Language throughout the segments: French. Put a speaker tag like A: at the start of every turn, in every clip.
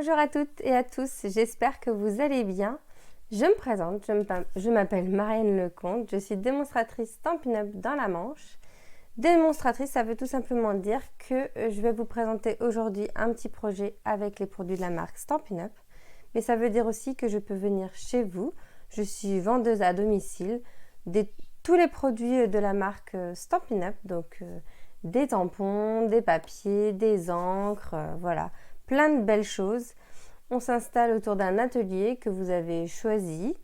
A: Bonjour à toutes et à tous, j'espère que vous allez bien. Je me présente, je m'appelle Marianne Lecomte, je suis démonstratrice Stampin' Up dans la Manche. Démonstratrice, ça veut tout simplement dire que je vais vous présenter aujourd'hui un petit projet avec les produits de la marque Stampin' Up. Mais ça veut dire aussi que je peux venir chez vous. Je suis vendeuse à domicile tous les produits de la marque Stampin' Up, donc des tampons, des papiers, des encres, voilà, plein de belles choses. On s'installe autour d'un atelier que vous avez choisi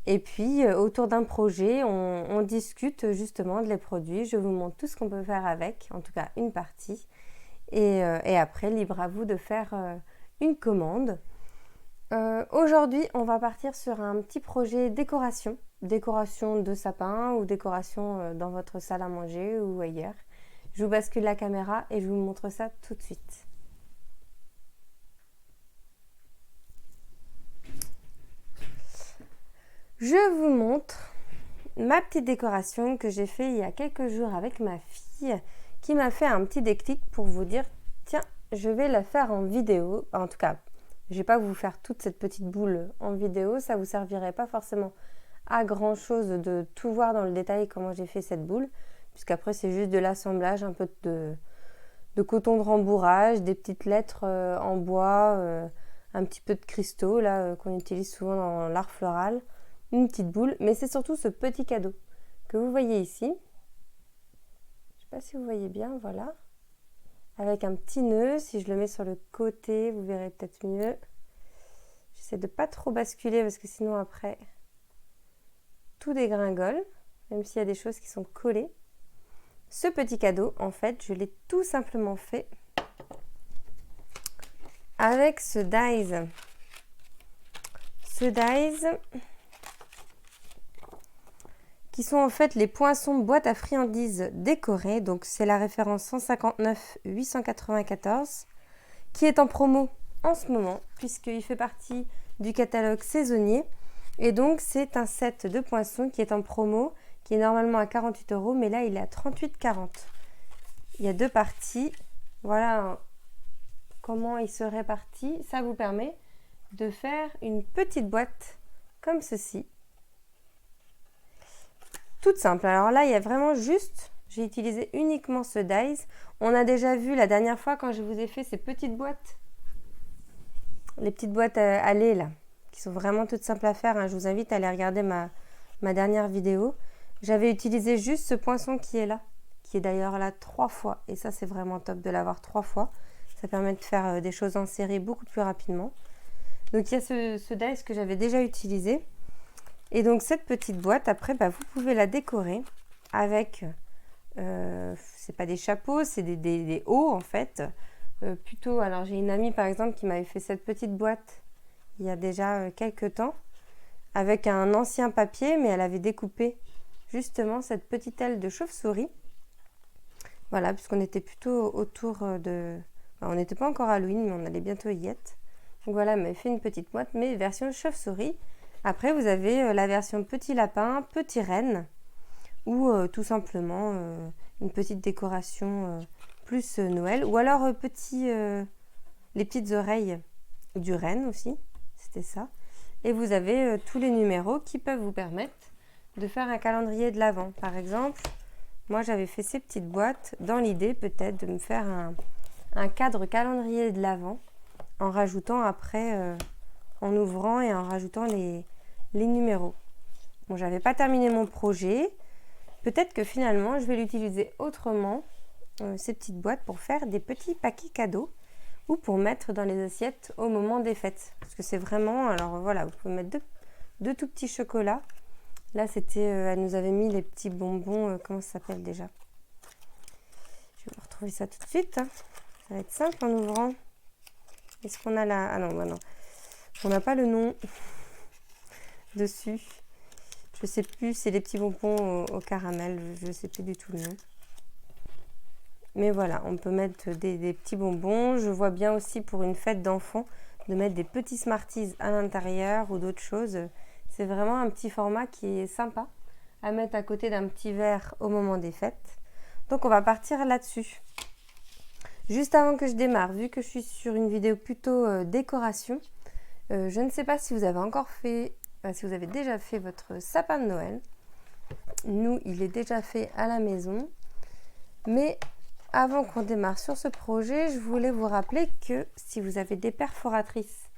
A: et puis autour d'un projet, on discute justement de les produits. Je vous montre tout ce qu'on peut faire avec, en tout cas une partie. Et après, libre à vous de faire une commande. Aujourd'hui, on va partir sur un petit projet décoration. Décoration de sapin ou décoration dans votre salle à manger ou ailleurs. Je vous bascule la caméra et je vous montre ça tout de suite. Je vous montre ma petite décoration que j'ai fait il y a quelques jours avec ma fille qui m'a fait un petit déclic pour vous dire tiens, je vais la faire en vidéo. En tout cas, je ne vais pas vous faire toute cette petite boule en vidéo, ça ne vous servirait pas forcément à grand chose de tout voir dans le détail comment j'ai fait cette boule, puisqu'après c'est juste de l'assemblage, un peu de coton de rembourrage, des petites lettres en bois, un petit peu de cristaux là qu'on utilise souvent dans l'art floral. Une petite boule, mais c'est surtout ce petit cadeau que vous voyez ici. Je ne sais pas si vous voyez bien, voilà. Avec un petit nœud, si je le mets sur le côté, vous verrez peut-être mieux. J'essaie de ne pas trop basculer parce que sinon après, tout dégringole, même s'il y a des choses qui sont collées. Ce petit cadeau, en fait, je l'ai tout simplement fait avec ce dies. Ce dies qui sont en fait les poinçons boîte à friandises décorées. Donc c'est la référence 159 894 qui est en promo en ce moment puisqu'il fait partie du catalogue saisonnier. Et donc c'est un set de poinçons qui est en promo, qui est normalement à 48 €, mais là il est à 38,40 €. Il y a deux parties. Voilà comment il se répartit. Ça vous permet de faire une petite boîte comme ceci. Toute simple. Alors là, il y a vraiment juste, j'ai utilisé uniquement ce dies. On a déjà vu la dernière fois quand je vous ai fait ces petites boîtes, les petites boîtes à lait là, qui sont vraiment toutes simples à faire. Je vous invite à aller regarder ma dernière vidéo. J'avais utilisé juste ce poinçon qui est là, qui est d'ailleurs là 3 fois. Et ça, c'est vraiment top de l'avoir 3 fois. Ça permet de faire des choses en série beaucoup plus rapidement. Donc il y a ce dies que j'avais déjà utilisé. Et donc cette petite boîte, après, vous pouvez la décorer avec, c'est pas des chapeaux, c'est des hauts en fait. Plutôt, alors j'ai une amie par exemple qui m'avait fait cette petite boîte il y a déjà quelques temps avec un ancien papier, mais elle avait découpé justement cette petite aile de chauve-souris. Voilà, puisqu'on était plutôt autour de... on n'était pas encore à Halloween, mais on allait bientôt y être. Donc voilà, elle m'avait fait une petite boîte, mais version chauve-souris. Après, vous avez la version petit lapin, petit renne, ou tout simplement une petite décoration plus Noël, ou alors les petites oreilles du renne aussi, c'était ça. Et vous avez tous les numéros qui peuvent vous permettre de faire un calendrier de l'Avent. Par exemple, moi j'avais fait ces petites boîtes dans l'idée peut-être de me faire un cadre calendrier de l'Avent en rajoutant après... en ouvrant et en rajoutant les numéros. Bon, j'avais pas terminé mon projet. Peut-être que finalement, je vais l'utiliser autrement, ces petites boîtes, pour faire des petits paquets cadeaux ou pour mettre dans les assiettes au moment des fêtes. Parce que c'est vraiment... Alors voilà, vous pouvez mettre deux tout petits chocolats. Là, c'était... elle nous avait mis les petits bonbons... comment ça s'appelle déjà? Je vais vous retrouver ça tout de suite. Ça va être simple en ouvrant. Est-ce qu'on a là... Ah non, non. On n'a pas le nom dessus. Je sais plus, c'est les petits bonbons au caramel. Je ne sais plus du tout le nom. Mais voilà, on peut mettre des petits bonbons. Je vois bien aussi pour une fête d'enfants de mettre des petits Smarties à l'intérieur ou d'autres choses. C'est vraiment un petit format qui est sympa à mettre à côté d'un petit verre au moment des fêtes. Donc on va partir là-dessus. Juste avant que je démarre, vu que je suis sur une vidéo plutôt décoration, je ne sais pas si vous avez si vous avez déjà fait votre sapin de Noël. Nous, il est déjà fait à la maison. Mais avant qu'on démarre sur ce projet, je voulais vous rappeler que si vous avez des perforatrices,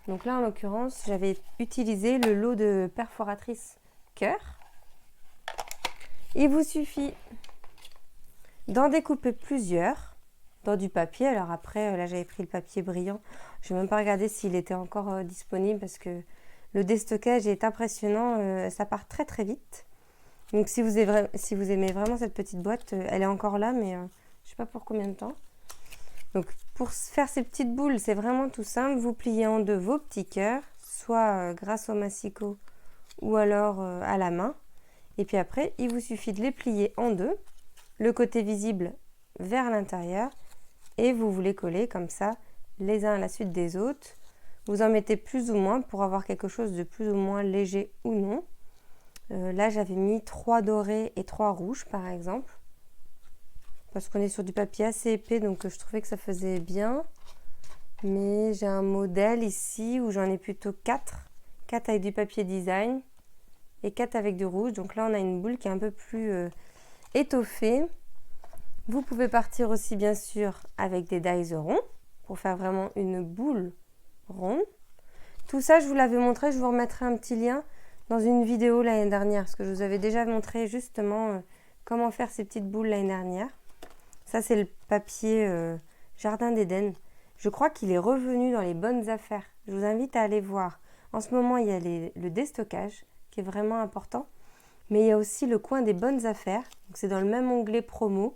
A: donc là en l'occurrence, j'avais utilisé le lot de perforatrices cœur. Il vous suffit d'en découper plusieurs dans du papier. Alors après, là j'avais pris le papier brillant. Je n'ai même pas regardé s'il était encore disponible parce que le déstockage est impressionnant. Ça part très très vite. Donc si vous aimez vraiment cette petite boîte, elle est encore là, mais je ne sais pas pour combien de temps. Donc pour faire ces petites boules, c'est vraiment tout simple. Vous pliez en deux vos petits cœurs, soit grâce au massicot ou alors à la main. Et puis après, il vous suffit de les plier en deux, le côté visible vers l'intérieur, et vous les collez comme ça, les uns à la suite des autres. Vous en mettez plus ou moins pour avoir quelque chose de plus ou moins léger ou non. Là, j'avais mis 3 dorés et 3 rouges, par exemple. Parce qu'on est sur du papier assez épais, donc je trouvais que ça faisait bien. Mais j'ai un modèle ici où j'en ai plutôt 4. 4 avec du papier design et 4 avec du rouge. Donc là, on a une boule qui est un peu plus étoffée. Vous pouvez partir aussi, bien sûr, avec des dies ronds pour faire vraiment une boule ronde. Tout ça, je vous l'avais montré. Je vous remettrai un petit lien dans une vidéo l'année dernière, parce que je vous avais déjà montré justement comment faire ces petites boules l'année dernière. Ça, c'est le papier Jardin d'Éden. Je crois qu'il est revenu dans les bonnes affaires. Je vous invite à aller voir. En ce moment, il y a le déstockage qui est vraiment important, mais il y a aussi le coin des bonnes affaires. C'est dans le même onglet promo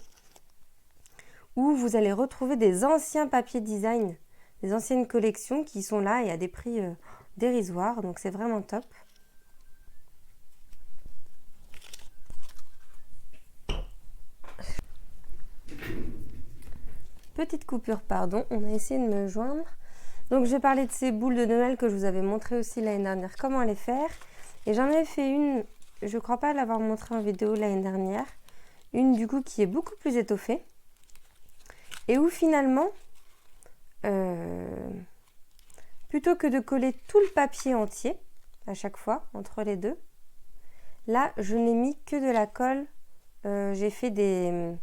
A: où vous allez retrouver des anciens papiers design, des anciennes collections qui sont là et à des prix dérisoires. Donc, c'est vraiment top. Petite coupure, pardon, on a essayé de me joindre. Donc je vais parler de ces boules de Noël que je vous avais montré aussi l'année dernière, comment les faire. Et j'en avais fait une, je ne crois pas l'avoir montré en vidéo l'année dernière, une du coup qui est beaucoup plus étoffée. Et où finalement, plutôt que de coller tout le papier entier, à chaque fois, entre les deux, là je n'ai mis que de la colle. J'ai fait des...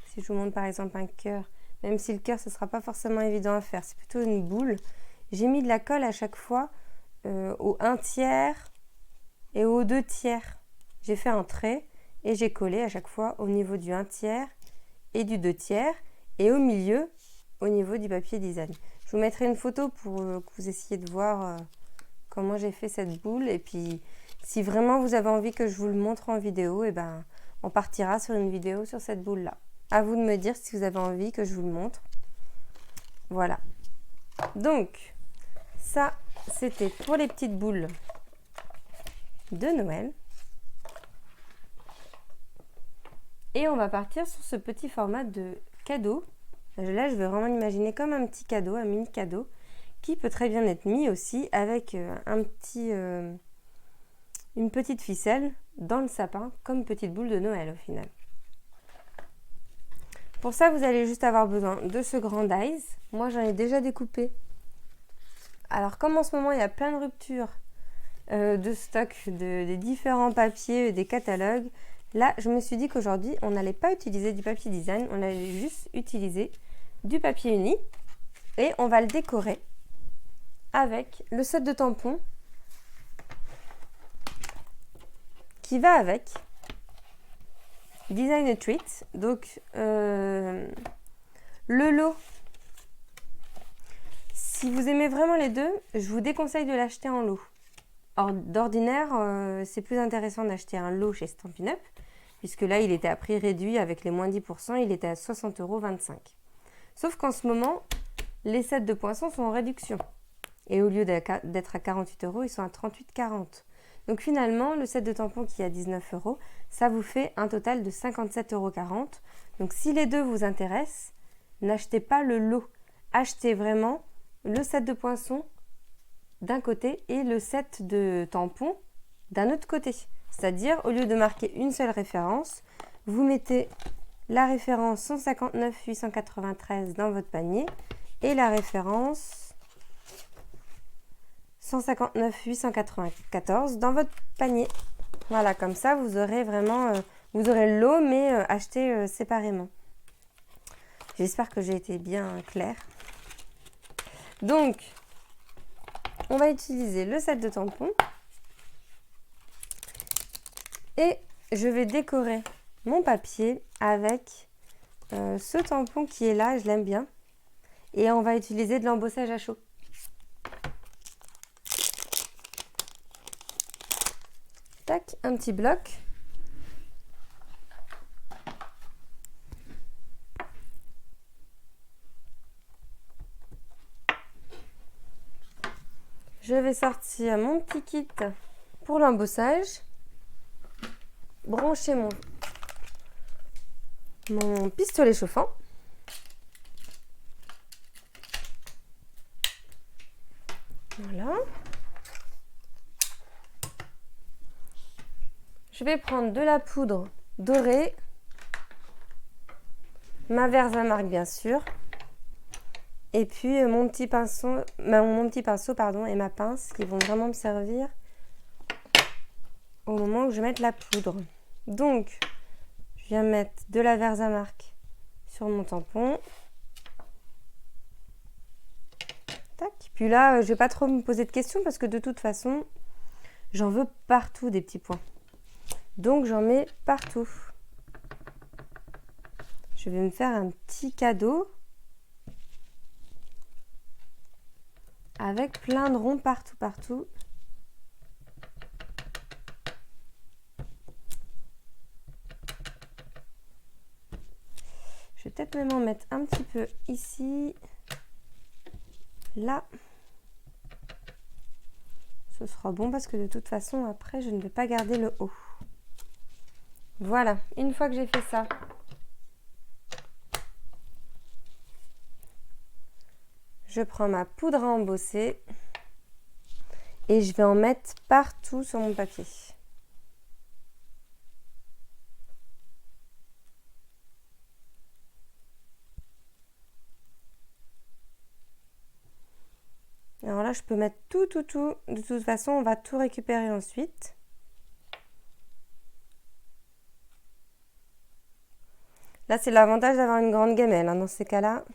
A: Si je vous montre par exemple un cœur, même si le cœur, ce ne sera pas forcément évident à faire, c'est plutôt une boule. J'ai mis de la colle à chaque fois au 1/3 et au 2/3. J'ai fait un trait et j'ai collé à chaque fois au niveau du 1/3 et du 2/3 et au milieu au niveau du papier design. Je vous mettrai une photo pour que vous essayiez de voir comment j'ai fait cette boule. Et puis, si vraiment vous avez envie que je vous le montre en vidéo, et ben, on partira sur une vidéo sur cette boule-là. À vous de me dire si vous avez envie que je vous le montre. Voilà. Donc, ça, c'était pour les petites boules de Noël. Et on va partir sur ce petit format de cadeau. Là, je vais vraiment l'imaginer comme un petit cadeau, un mini cadeau, qui peut très bien être mis aussi avec une petite ficelle dans le sapin, comme petite boule de Noël au final. Pour ça, vous allez juste avoir besoin de ce grand dies. Moi, j'en ai déjà découpé. Alors, comme en ce moment, il y a plein de ruptures de stock des différents papiers, des catalogues, là, je me suis dit qu'aujourd'hui, on n'allait pas utiliser du papier design, on allait juste utiliser du papier uni et on va le décorer avec le set de tampons qui va avec. Design a Treat, donc le lot, si vous aimez vraiment les deux, je vous déconseille de l'acheter en lot. D'ordinaire, c'est plus intéressant d'acheter un lot chez Stampin' Up, puisque là, il était à prix réduit avec les moins 10%, il était à 60,25 €. Sauf qu'en ce moment, les sets de poinçons sont en réduction. Et au lieu d'être à 48 €, ils sont à 38,40 €. Donc finalement, le set de tampons qui est à 19 €, ça vous fait un total de 57,40 €. Donc si les deux vous intéressent, n'achetez pas le lot. Achetez vraiment le set de poinçons d'un côté et le set de tampons d'un autre côté. C'est-à-dire, au lieu de marquer une seule référence, vous mettez la référence 159 893 dans votre panier et la référence 159 894 dans votre panier. Voilà, comme ça, vous aurez vraiment, vous aurez le lot, mais acheté séparément. J'espère que j'ai été bien claire. Donc, on va utiliser le set de tampons. Et je vais décorer mon papier avec ce tampon qui est là, je l'aime bien. Et on va utiliser de l'embossage à chaud. Tac, un petit bloc. Je vais sortir mon petit kit pour l'embossage. Brancher mon pistolet chauffant. Voilà. Je vais prendre de la poudre dorée, ma Versamark bien sûr, et puis mon petit pinceau et ma pince qui vont vraiment me servir au moment où je vais mettre la poudre. Donc, je viens mettre de la Versamark sur mon tampon. Tac. Puis là, je vais pas trop me poser de questions parce que de toute façon, j'en veux partout des petits points. Donc, j'en mets partout. Je vais me faire un petit cadeau avec plein de ronds partout. Je vais peut-être même en mettre un petit peu ici, là. Ce sera bon parce que de toute façon, après, je ne vais pas garder le haut. Voilà, une fois que j'ai fait ça, je prends ma poudre à embosser et je vais en mettre partout sur mon papier. Alors là, je peux mettre tout. De toute façon, on va tout récupérer ensuite. Là, c'est l'avantage d'avoir une grande gamelle, hein, dans ces cas-là.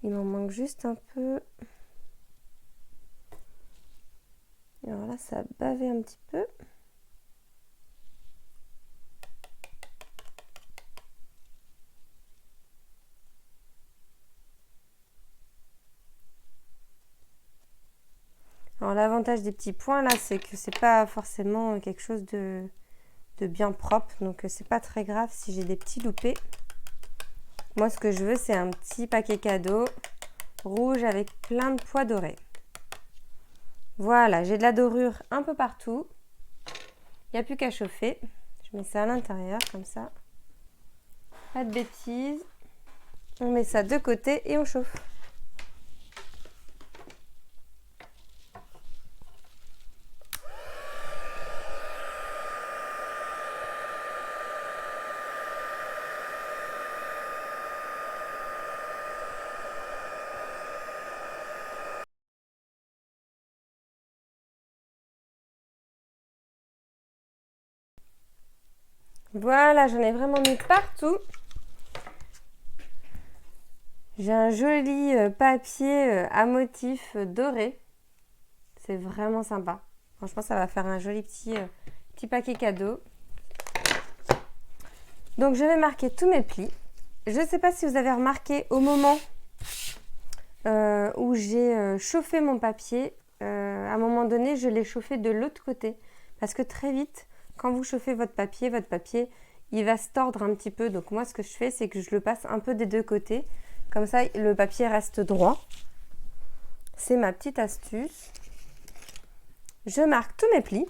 A: Il m'en manque juste un peu. Et alors là, ça a bavé un petit peu. Alors l'avantage des petits points là, c'est que c'est pas forcément quelque chose de bien propre, donc c'est pas très grave si j'ai des petits loupés. Moi, ce que je veux, c'est un petit paquet cadeau rouge avec plein de pois dorés. Voilà, j'ai de la dorure un peu partout. Il n'y a plus qu'à chauffer. Je mets ça à l'intérieur comme ça. Pas de bêtises. On met ça de côté et on chauffe. Voilà, j'en ai vraiment mis partout. J'ai un joli papier à motif doré. C'est vraiment sympa. Franchement, ça va faire un joli petit paquet cadeau. Donc, je vais marquer tous mes plis. Je ne sais pas si vous avez remarqué au moment où j'ai chauffé mon papier, à un moment donné, je l'ai chauffé de l'autre côté. Parce que très vite, quand vous chauffez votre papier, il va se tordre un petit peu. Donc moi, ce que je fais, c'est que je le passe un peu des deux côtés. Comme ça, le papier reste droit. C'est ma petite astuce. Je marque tous mes plis.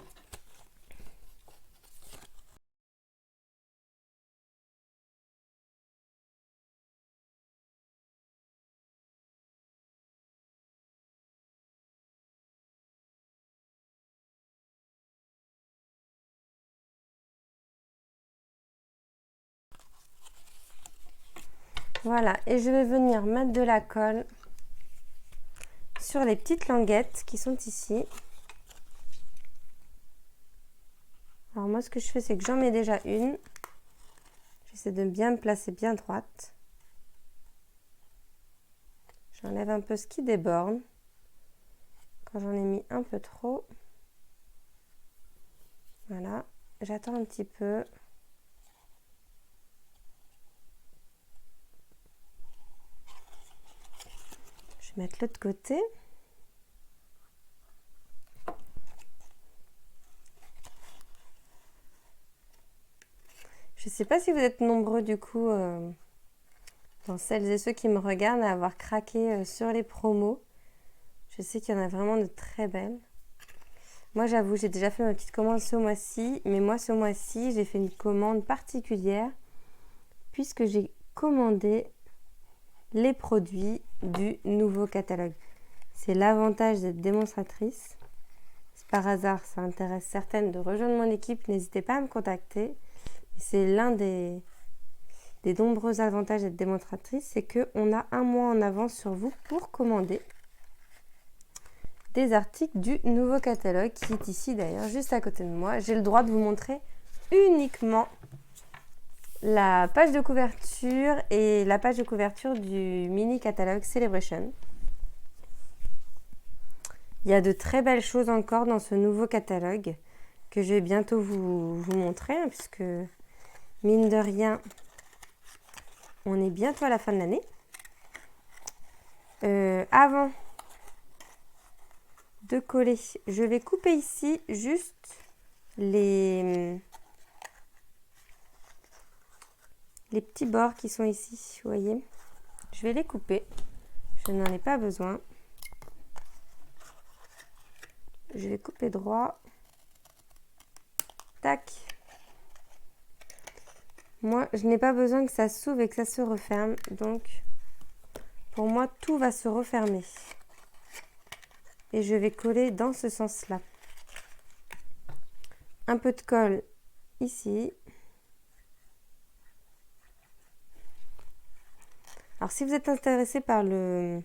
A: Voilà, et je vais venir mettre de la colle sur les petites languettes qui sont ici. Alors moi, ce que je fais, c'est que j'en mets déjà une. J'essaie de bien me placer bien droite. J'enlève un peu ce qui déborde. Quand j'en ai mis un peu trop. Voilà, j'attends un petit peu. Je vais mettre l'autre côté. Je ne sais pas si vous êtes nombreux du coup, dans celles et ceux qui me regardent, à avoir craqué sur les promos. Je sais qu'il y en a vraiment de très belles. Moi j'avoue, j'ai déjà fait ma petite commande ce mois-ci, mais moi ce mois-ci, j'ai fait une commande particulière puisque j'ai commandé les produits du nouveau catalogue. C'est l'avantage d'être démonstratrice. Si par hasard ça intéresse certaines de rejoindre mon équipe, n'hésitez pas à me contacter. C'est l'un des nombreux avantages d'être démonstratrice, c'est qu'on a un mois en avance sur vous pour commander des articles du nouveau catalogue qui est ici d'ailleurs, juste à côté de moi. J'ai le droit de vous montrer uniquement la page de couverture et la page de couverture du mini catalogue Celebration. Il y a de très belles choses encore dans ce nouveau catalogue que je vais bientôt vous montrer, hein, puisque mine de rien, on est bientôt à la fin de l'année. Avant de coller, je vais couper ici juste les petits bords qui sont ici, vous voyez. Je vais les couper, je n'en ai pas besoin. Je vais couper droit. Tac. Moi, je n'ai pas besoin que ça s'ouvre et que ça se referme, donc pour moi, tout va se refermer. Et je vais coller dans ce sens-là. Un peu de colle ici. Alors, si vous êtes intéressé par le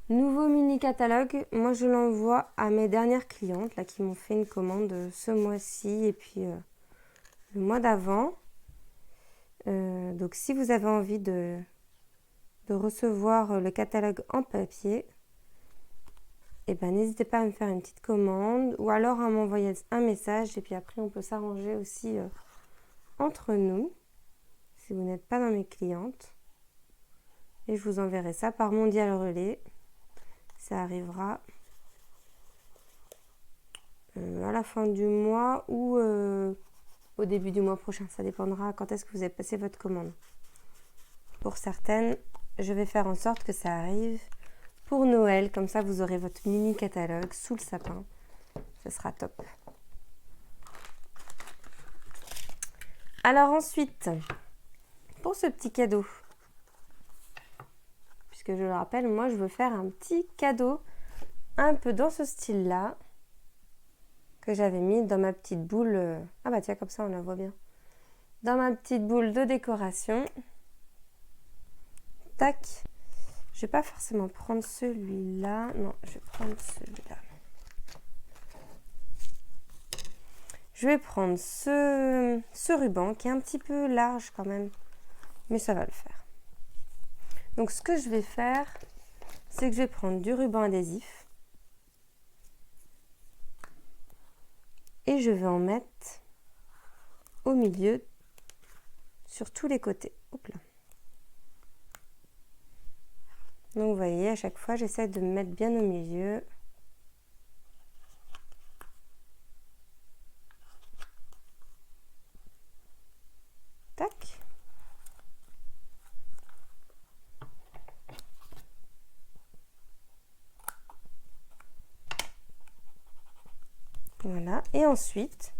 A: nouveau mini catalogue, moi je l'envoie à mes dernières clientes là, qui m'ont fait une commande ce mois-ci et puis le mois d'avant. Donc, si vous avez envie de recevoir le catalogue en papier, eh ben, n'hésitez pas à me faire une petite commande ou alors à m'envoyer un message et puis après on peut s'arranger aussi entre nous si vous n'êtes pas dans mes clientes, et je vous enverrai ça par Mondial Relais. Ça arrivera à la fin du mois ou au début du mois prochain, ça dépendra quand est-ce que vous avez passé votre commande. Pour certaines, je vais faire en sorte que ça arrive pour Noël, comme ça vous aurez votre mini catalogue sous le sapin. Ce sera top. Alors ensuite, pour ce petit cadeau, puisque je le rappelle, moi je veux faire un petit cadeau un peu dans ce style-là, que j'avais mis dans ma petite boule. Ah bah tiens, comme ça on la voit bien. Dans ma petite boule de décoration. Tac. Je vais pas forcément prendre celui-là. Non, je vais prendre celui-là. Je vais prendre ce ruban qui est un petit peu large quand même. Mais ça va le faire. Donc ce que je vais faire, c'est que je vais prendre du ruban adhésif. Et je vais en mettre au milieu, sur tous les côtés. Hop là. Donc vous voyez, à chaque fois, j'essaie de me mettre bien au milieu. Tac. Voilà. Et ensuite,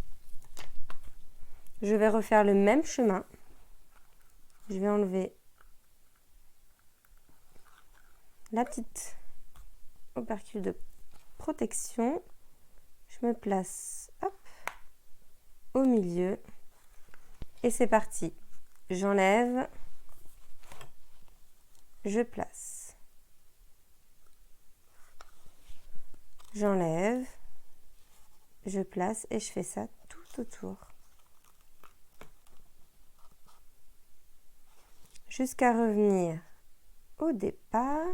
A: je vais refaire le même chemin. Je vais enlever la petite opercule de protection. Je me place, hop, au milieu. Et c'est parti. J'enlève je place. J'enlève, je place et je fais ça tout autour. Jusqu'à revenir au départ.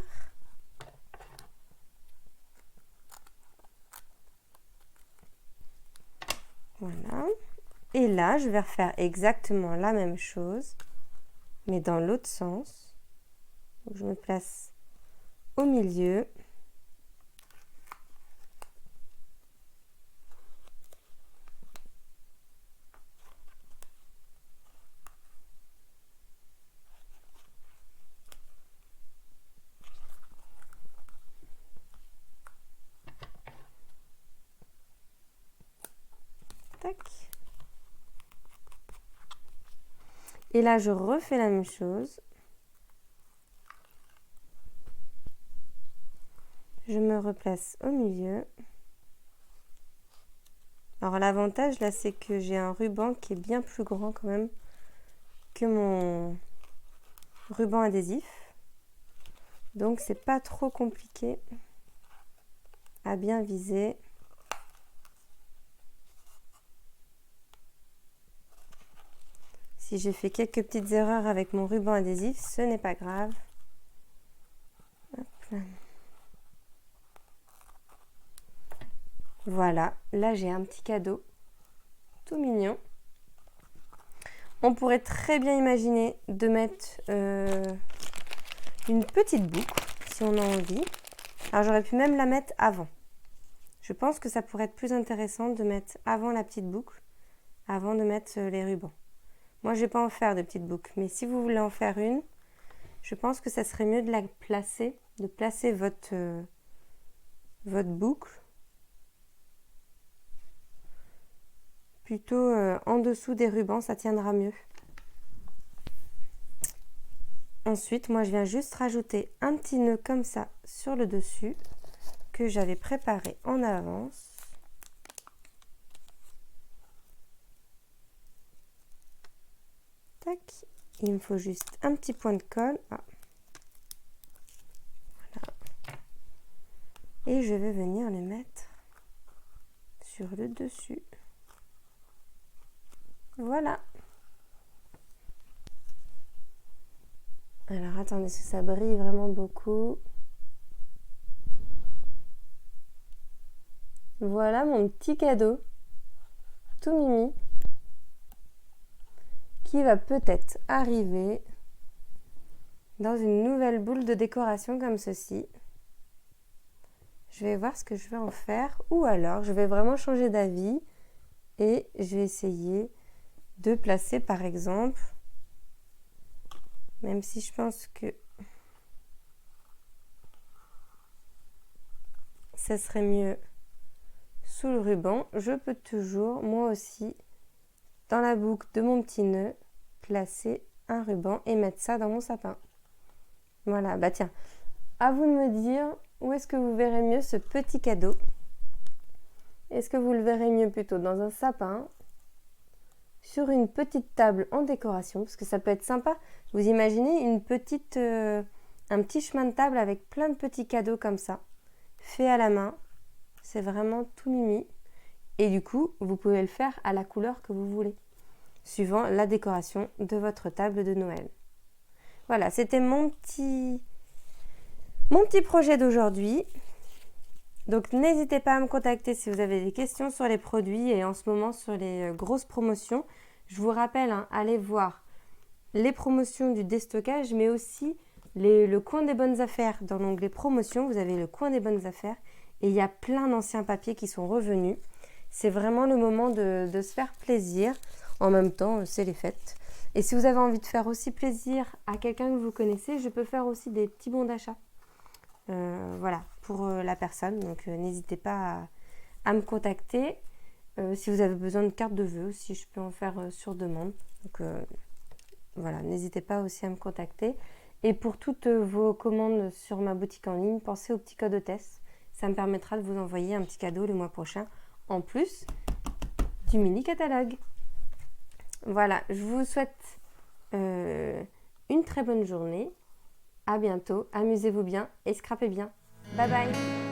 A: Voilà. Et là, je vais refaire exactement la même chose, mais dans l'autre sens. Donc, je me place au milieu. Tac. Et là, je refais la même chose. Je me replace au milieu. Alors l'avantage là, c'est que j'ai un ruban qui est bien plus grand quand même que mon ruban adhésif. Donc c'est pas trop compliqué à bien viser. Si j'ai fait quelques petites erreurs avec mon ruban adhésif, ce n'est pas grave. Hop là. Voilà, là j'ai un petit cadeau tout mignon. On pourrait très bien imaginer de mettre une petite boucle si on a envie. Alors j'aurais pu même la mettre avant. Je pense que ça pourrait être plus intéressant de mettre avant la petite boucle, avant de mettre les rubans. Moi je ne vais pas en faire de petite boucle, mais si vous voulez en faire une, je pense que ça serait mieux de la placer, de placer votre boucle plutôt en dessous des rubans, ça tiendra mieux. Ensuite, moi je viens juste rajouter un petit nœud comme ça sur le dessus que j'avais préparé en avance. Tac. Il me faut juste un petit point de colle. Ah. Voilà. Et je vais venir le mettre sur le dessus. Voilà. Alors attendez, parce que ça brille vraiment beaucoup. Voilà mon petit cadeau, tout mimi, qui va peut-être arriver dans une nouvelle boule de décoration comme ceci. Je vais voir ce que je vais en faire, ou alors je vais vraiment changer d'avis et je vais essayer de placer par exemple, même si je pense que ça serait mieux sous le ruban, je peux toujours moi aussi dans la boucle de mon petit nœud placer un ruban et mettre ça dans mon sapin. Voilà, bah tiens, à vous de me dire où est-ce que vous verrez mieux ce petit cadeau. Est-ce que vous le verrez mieux plutôt dans un sapin, sur une petite table en décoration, parce que ça peut être sympa. Vous imaginez un petit chemin de table avec plein de petits cadeaux comme ça, fait à la main. C'est vraiment tout mimi. Et du coup, vous pouvez le faire à la couleur que vous voulez, suivant la décoration de votre table de Noël. Voilà, c'était mon petit projet d'aujourd'hui. Donc n'hésitez pas à me contacter si vous avez des questions sur les produits et en ce moment sur les grosses promotions. Je vous rappelle, allez voir les promotions du déstockage, mais aussi le coin des bonnes affaires. Dans l'onglet promotion, vous avez le coin des bonnes affaires et il y a plein d'anciens papiers qui sont revenus. C'est vraiment le moment de se faire plaisir. En même temps, c'est les fêtes. Et si vous avez envie de faire aussi plaisir à quelqu'un que vous connaissez, je peux faire aussi des petits bons d'achat. Voilà, pour la personne. Donc, n'hésitez pas à me contacter. Si vous avez besoin de carte de vœux aussi, je peux en faire sur demande. Donc, voilà, n'hésitez pas aussi à me contacter. Et pour toutes vos commandes sur ma boutique en ligne, pensez au petit code hôtesse. Ça me permettra de vous envoyer un petit cadeau le mois prochain, en plus du mini catalogue. Voilà, je vous souhaite une très bonne journée À bientôt, amusez-vous bien et scrapez bien. Bye bye!